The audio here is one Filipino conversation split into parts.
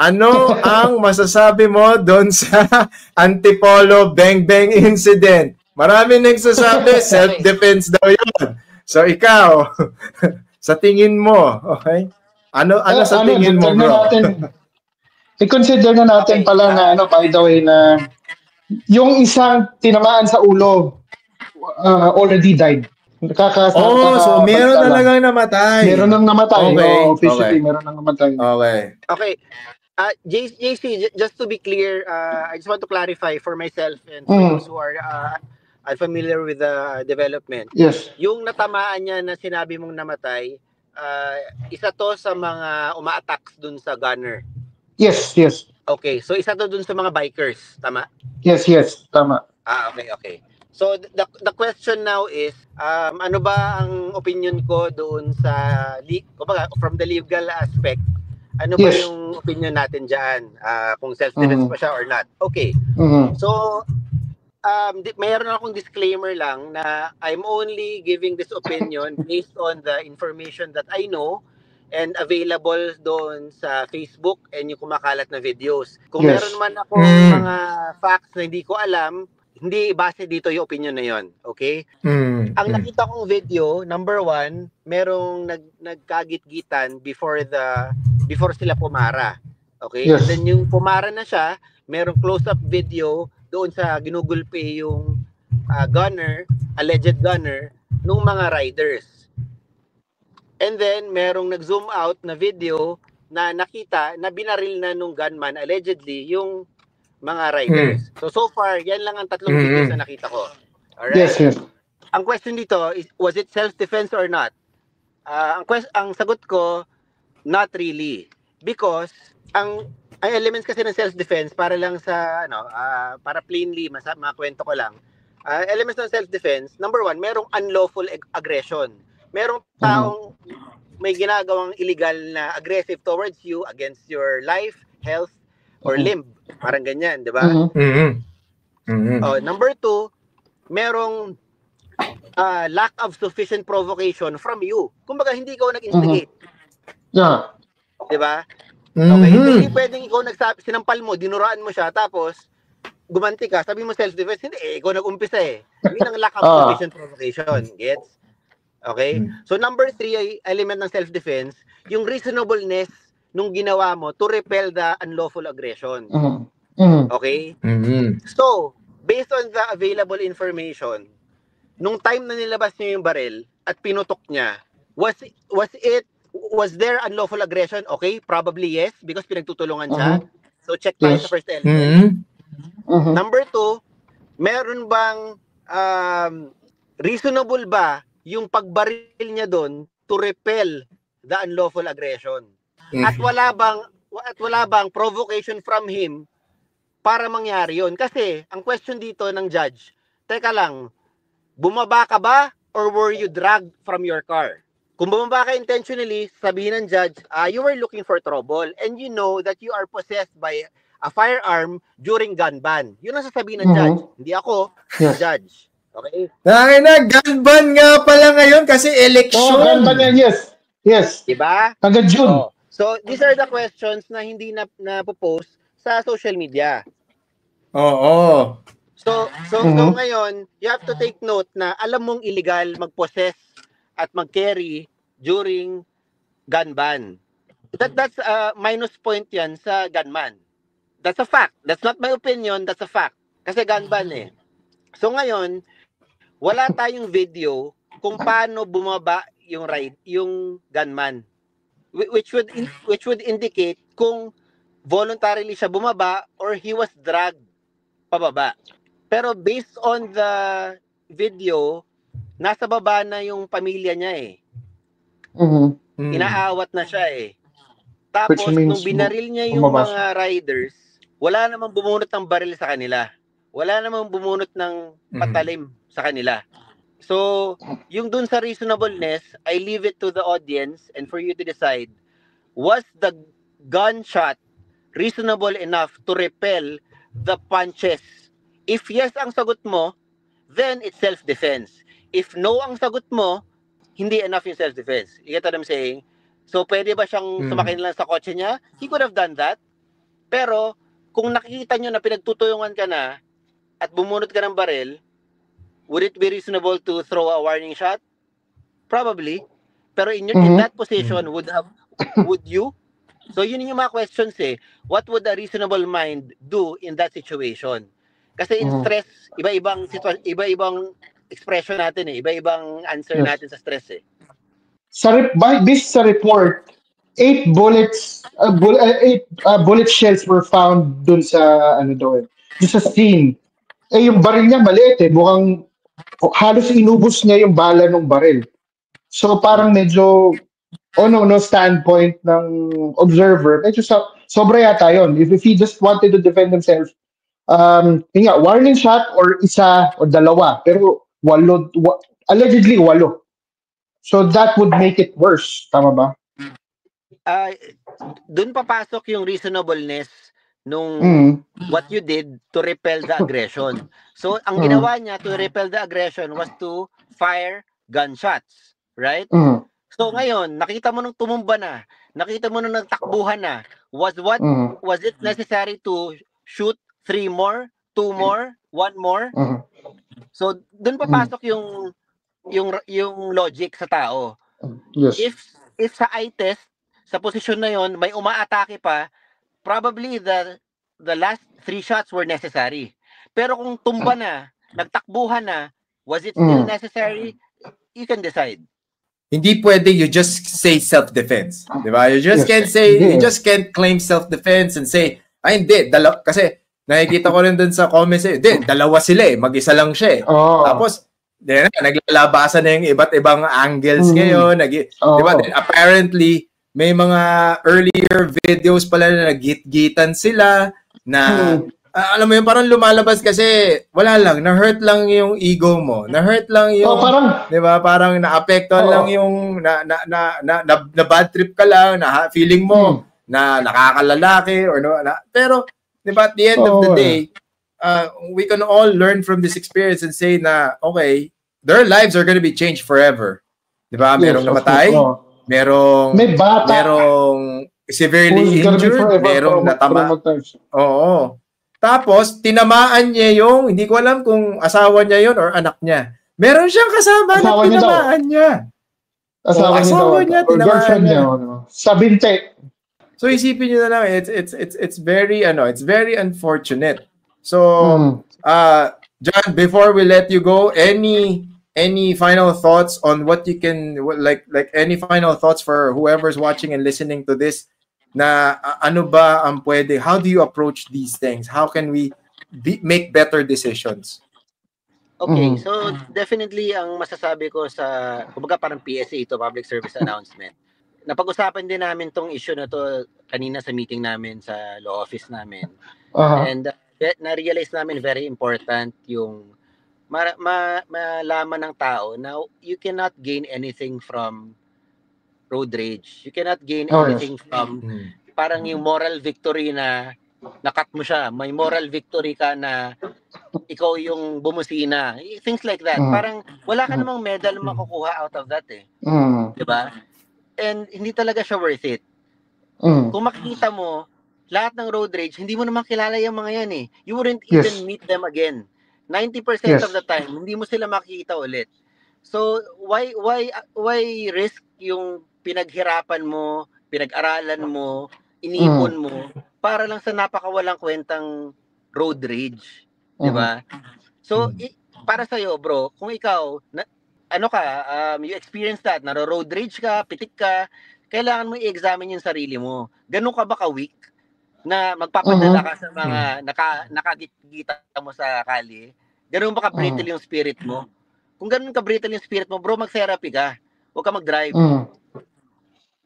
Ano ang masasabi mo doon sa Antipolo Bang Bang incident? Marami nagsasabi, self-defense daw yun. So ikaw, sa tingin mo, okay? Ano sa tingin mo, bro? I-consider na natin pala na, by the way, na yung isang tinamaan sa ulo already died. So meron talagang namatay. Meron nang namatay. Okay. Officially, meron nang namatay. Okay. JC, just to be clear, I just want to clarify for myself and for those who are unfamiliar with the development. Yes. Yung natamaan niya na sinabi mong namatay, isa to sa mga uma-attacks dun sa gunner. Yes. Okay, so isa to dun sa mga bikers, tama? Yes, tama. Okay. So the question now is, ano ba ang opinion ko doon sa from the legal aspect? Ano ba yung opinion natin diyan? Kung self-defense pa siya or not? Okay. So mayroon akong disclaimer lang na I'm only giving this opinion based on the information that I know and available doon sa Facebook and yung kumakalat na videos. Kung meron man akong mga facts na hindi ko alam, hindi base dito yung opinion na yon, okay? Ang nakita kong video, number 1, merong nagkagit-gitan before sila pumara. Okay? Yes. And then yung pumara na siya, merong close-up video doon sa ginugulpe yung alleged gunner, nung mga riders. And then merong nag-zoom out na video na nakita na binaril na nung gunman allegedly yung mga riders. So far, yan lang ang tatlong videos na nakita ko. Alright? Yes. Ang question dito is, was it self-defense or not? Ang sagot ko, not really. Because ang elements kasi ng self-defense, para lang sa para plainly makwento ko lang. Elements ng self-defense, number 1, merong unlawful aggression. Merong taong may ginagawang illegal na aggressive towards you against your life, health, or limb. Parang ganyan, di ba? Number 2, merong lack of sufficient provocation from you. Kumbaga, hindi ikaw nag-instigate. Yeah. Di ba? Okay, hindi pwedeng ikaw sinampal mo, dinuraan mo siya, tapos gumanti ka, sabi mo self-defense, hindi ikaw nag-umpisa Yun ang lack of sufficient provocation. Gets? Okay? So number 3 element ng self-defense, yung reasonableness nung ginawa mo to repel the unlawful aggression. Okay? So, based on the available information, nung time na nilabas niya yung baril at pinutok niya, was there unlawful aggression? Okay, probably yes, because pinagtutulungan siya. So check tayo sa first element. Number 2, meron bang reasonable ba yung pagbaril niya doon to repel the unlawful aggression? At wala bang provocation from him para mangyari yun? Kasi ang question dito ng judge, teka lang, bumaba ka ba or were you dragged from your car? Kung bumaba ka intentionally, sabihin ng judge, you were looking for trouble and you know that you are possessed by a firearm during gun ban. Yun ang sasabihin ng judge. Hindi ako, judge. Okay? Gun ban nga pala ngayon kasi election. Gun ban yan, yes. Diba? Hanggang June. So, these are the questions na hindi na-post sa social media. Oo. So ngayon, you have to take note na alam mong illegal mag-possess at mag-carry during gun ban. That's minus point yan sa gunman. That's a fact. That's not my opinion, that's a fact. Kasi gun ban So ngayon, wala tayong video kung paano bumaba yung gunman. Which would indicate kung voluntarily siya bumaba or he was dragged pababa. Pero based on the video, nasa baba na yung pamilya niya Inaawat na siya Tapos nung binaril niya yung mga riders, wala namang bumunot ng baril sa kanila. Wala namang bumunot ng patalim sa kanila. So, yung dun sa reasonableness, I leave it to the audience and for you to decide, was the gunshot reasonable enough to repel the punches? If yes ang sagot mo, then it's self-defense. If no ang sagot mo, hindi enough yung self-defense. You get what I'm saying? So, pwede ba siyang sumakay lang sa kotse niya? He could have done that. Pero, kung nakikita nyo na pinagtutulungan ka na at bumunot ka ng baril, would it be reasonable to throw a warning shot? Probably. Pero in that position, would you? So yun yung mga questions eh. What would a reasonable mind do in that situation? Kasi in stress, iba-ibang expression natin eh. Iba-ibang answer natin sa stress eh. Based sa report, 8 bullet shells were found dun sa dun sa scene. Yung baril niya maliit eh, mukhang halos inubos niya yung bala ng baril. So parang medyo no standpoint ng observer, medyo sobra yata yun. If he just wanted to defend himself, warning shot or isa o dalawa, pero allegedly 8. So that would make it worse, tama ba? Doon papasok yung reasonableness nung what you did to repel the aggression. So, ang ginawa niya to repel the aggression was to fire gunshots, right? So, ngayon, nakita mo nung tumumba na, nakita mo nung nagtakbuhan na, was it necessary to shoot 3 more, 2 more, 1 more? So, doon papasok yung logic sa tao. Yes. If sa eye test, sa posisyon na yon may umaatake pa, probably the last 3 shots were necessary. Pero kung tumba na, nagtakbuhan na, was it still necessary? You can decide. Hindi pwede you just say self-defense. Diba? You just can't say, you just can't claim self-defense and say, hindi, kasi nakikita ko rin dun sa comments dalawa sila mag-isa lang siya Tapos, naglalabasan na yung iba't ibang angles ngayon. Diba? Then, apparently, may mga earlier videos pala na nagit-gitan sila na alam mo yun, parang lumalabas kasi wala lang, na-hurt lang yung ego mo. Na-hurt lang yung, di ba? Parang na-apektuhan lang yung, na bad trip ka lang, na feeling mo na nakakalalaki or pero, di ba, at the end of the day, we can all learn from this experience and say na, okay, their lives are gonna be changed forever. Di ba? Merong namatay, merong severely injured, merong natama. Oo. Tapos, tinamaan niya yung, hindi ko alam kung asawa niya yun or anak niya. Meron siyang kasama na tinamaan niya. Asawa niya, tinamaan niya. Sa binte. So, isipin niyo na lang, it's very unfortunate. So, John, before we let you go, any final thoughts on what you can, like any final thoughts for whoever's watching and listening to this, na ano ba ang pwede, how do you approach these things? How can we make better decisions? Okay, so definitely ang masasabi ko sa, kumbaga parang PSA ito, public service announcement. Napag-usapan din namin tong issue na to kanina sa meeting namin sa law office namin. And na-realize namin very important yung malaman ng tao na you cannot gain anything from road rage. You cannot gain anything from parang yung moral victory na nakat mo siya. May moral victory ka na ikaw yung bumusina. Things like that. Parang wala ka namang medal na makukuha out of that eh. Diba? And hindi talaga siya worth it. Kung makikita mo, lahat ng road rage, hindi mo naman kilala yung mga yan eh. You wouldn't even meet them again. 90% of the time, hindi mo sila makikita ulit. So, why risk yung pinaghirapan mo, pinag-aralan mo, inipon mo, para lang sa napakawalang kwentang road rage. Diba? So, para sa'yo, bro, kung ikaw, you experience that, naro-road rage ka, pitik ka, kailangan mo i-examine yung sarili mo. Ganun ka ba ka-weak na magpapadala ka sa mga nakagita mo sa kali? Ganun ba ka-brittle yung spirit mo? Kung ganun ka-brittle yung spirit mo, bro, mag-therapy ka. Huwag ka mag-drive.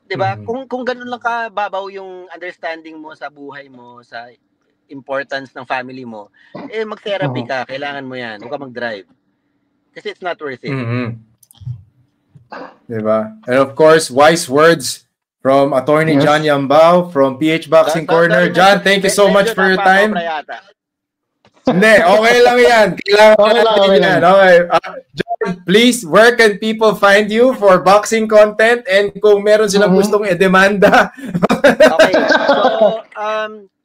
Diba? Kung ganun lang ka babaw yung understanding mo sa buhay mo, sa importance ng family mo, mag-therapy ka. Kailangan mo yan. Huwag ka mag-drive. Kasi it's not worth it. Diba? And of course, wise words from Attorney John Yambao from PH Boxing Corner. John, thank you so much for your time. Hindi, okay lang yan. Kailangan yan. Okay. John, please, where can people find you for boxing content and kung meron silang gustong edemanda? Okay. So,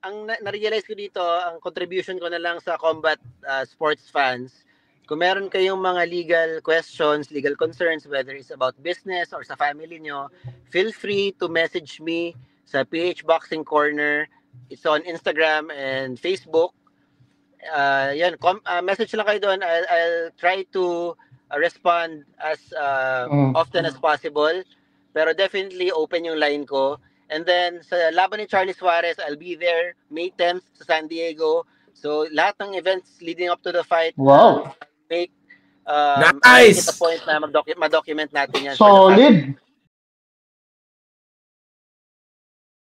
ang na-realize ko dito, ang contribution ko na lang sa combat sports fans, kung meron kayong mga legal questions, legal concerns, whether it's about business or sa family nyo, feel free to message me sa PH Boxing Corner. It's on Instagram and Facebook. Message lang kayo doon. I'll try to respond as often as possible. Pero definitely open yung line ko. And then sa laban ni Charlie Suarez, I'll be there May 10th sa San Diego. So lahat ng events leading up to the fight, Wow. make Nice! make it a point na ma-document natin yan. Solid.